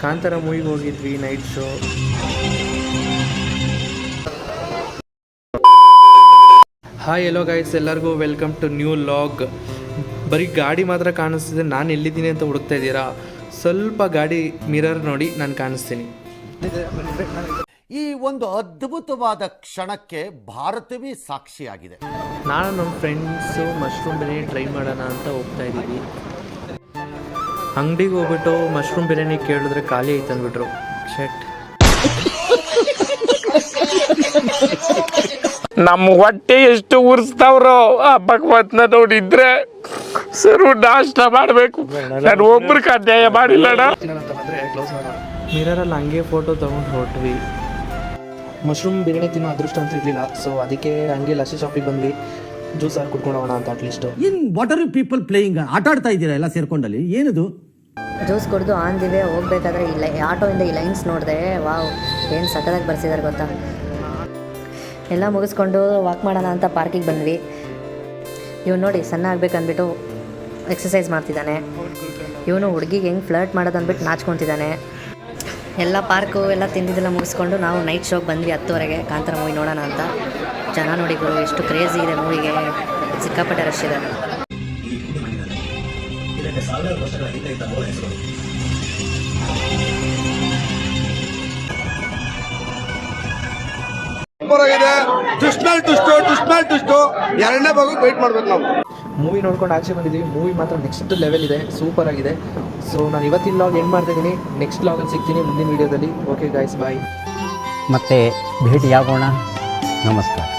ಕಾಂತಾರ ಮೂವಿಗೆ ಹೋಗಿದ್ವಿ night show. Hi ಎಲ್ಲೋ guys, ಎಲ್ಲರಿಗೂ welcome to new log. ಬರೀ ಗಾಡಿ ಮಾತ್ರ ಕಾಣಿಸ್ತಿದೆ, ನಾನು ಎಲ್ಲಿದ್ದೀನಿ ಅಂತ ಹುಡುಕ್ತಾ ಇದ್ದೀರಾ? ಸ್ವಲ್ಪ ಗಾಡಿ ಮಿರರ್ ನೋಡಿ ನಾನು ಕಾಣಿಸ್ತೀನಿ. ಈ ಒಂದು ಅದ್ಭುತವಾದ ಕ್ಷಣಕ್ಕೆ ಭಾರತವೇ ಸಾಕ್ಷಿಯಾಗಿದೆ. ನಾನು ನಮ್ಮ ಫ್ರೆಂಡ್ಸು ಮಶ್ರೂಮ್ ಬಿರಿಯಾನಿ ಟ್ರೈ ಮಾಡೋಣ ಅಂತ ಹೋಗ್ತಾ ಇದ್ದೀವಿ. ಅಂಗಡಿಗೆ ಹೋಗ್ಬಿಟ್ಟು ಮಶ್ರೂಮ್ ಬಿರಿಯಾನಿ ಕೇಳಿದ್ರೆ ಖಾಲಿ ಐತೆ ಅಂದ್ಬಿಟ್ರು. ಶೆಟ್, ನಮ್ಮ ಹೊಟ್ಟೆ ಎಷ್ಟು ಉರ್ಸ್ತಾವ್ರೋ ಆ ಭಗವತ್ನ ನೋಡಿದ್ರೆ ಸರು ನಾಷ್ಟ ಮಾಡಬೇಕು. ನಾನು ಒಬ್ರಿಗೆ ಅನ್ಯಾಯ ಮಾಡಿಲ್ಲಣ್ಣ. ಮಿರರಲ್ಲಿ ಹಂಗೆ ಫೋಟೋ ತೊಗೊಂಡು ಹೊರಟ್ವಿ. ಮಶ್ರೂಮ್ ಬಿರಿಯಾನಿ ತಿನ್ನೋ ಅದೃಷ್ಟ ಅಂತ ಇರಲಿಲ್ಲ, ಸೊ ಅದಕ್ಕೆ ಹಂಗೆ ಲಸ್ಸಿ ಶಾಪಿಗೆ ಬಂದ್ವಿ. ಜ್ಯೂಸ್ ಹಾಕಿ ಕುಡ್ಕೊಂಡು ಹೋಗೋಣ ಅಂತ at least. In what are you people playing? ಆಟ ಆಡ್ತಾ ಇದ್ದೀರಾ ಎಲ್ಲ ಸೇರ್ಕೊಂಡಲ್ಲಿ? ಏನಿದು? ಜ್ಯೂಸ್ ಕುಡಿದು ಆಂದಿವೆ. ಹೋಗ್ಬೇಕಾದ್ರೆ ಇಲ್ಲ ಆಟೋಯಿಂದ ಈ ಲೈನ್ಸ್ ನೋಡಿದೆ, ವಾವ್ ಏನು ಸಕ್ಕದಾಗಿ ಬರ್ಸಿದ್ದಾರೆ ಗೊತ್ತಾ. ಎಲ್ಲ ಮುಗಿಸ್ಕೊಂಡು ವಾಕ್ ಮಾಡೋಣ ಅಂತ ಪಾರ್ಕಿಗೆ ಬಂದ್ವಿ. ಇವ್ನು ನೋಡಿ ಸಣ್ಣ ಆಗ್ಬೇಕಂದ್ಬಿಟ್ಟು ಎಕ್ಸಸೈಸ್ ಮಾಡ್ತಿದ್ದಾನೆ. ಇವನು ಹುಡುಗಿಗೆ ಹೆಂಗೆ ಫ್ಲರ್ಟ್ ಮಾಡೋದು ಅಂದ್ಬಿಟ್ಟು ನಾಚ್ಕೊತಿದ್ದಾನೆ. ಎಲ್ಲ ಪಾರ್ಕು ಎಲ್ಲ ತಿಂದಿದ್ದೆಲ್ಲ ಮುಗಿಸ್ಕೊಂಡು ನಾವು ನೈಟ್ ಶೋಗೆ ಬಂದ್ವಿ 10:30ಗೆ ಕಾಂತಾರ ಮೂವಿ ನೋಡೋಣ ಅಂತ. ಜನ ನೋಡಿ ಗುರು ಎಷ್ಟು ಕ್ರೇಜಿ ಇದೆ ಮೂವಿಗೆ, ಸಿಕ್ಕಾಪಟ್ಟೆ ರಶ್ ಇದೆ. ಎರಡನೇ ಭಾಗಕ್ಕೆ ವೇಟ್ ಮಾಡ್ಬೇಕು ನಾವು. ಮೂವಿ ನೋಡ್ಕೊಂಡು ಆಚೆ ಬಂದಿದ್ದೀವಿ. ಮೂವಿ ಮಾತ್ರ ನೆಕ್ಸ್ಟ್ ಲೆವೆಲ್ ಇದೆ, ಸೂಪರ್ ಆಗಿದೆ. ಸೊ ನಾನು ಇವತ್ತಿನ ಲಾಗ್ ಎಂಡ್ ಮಾಡ್ತಾ ಇದ್ದೀನಿ. ನೆಕ್ಸ್ಟ್ ಲಾಗಲ್ಲಿ ಸಿಗ್ತೀನಿ ಮುಂದಿನ ವೀಡಿಯೋದಲ್ಲಿ. ಓಕೆ ಗೈಸ್, ಬಾಯ್. ಮತ್ತೆ ಭೇಟಿಯಾಗೋಣ. ನಮಸ್ಕಾರ.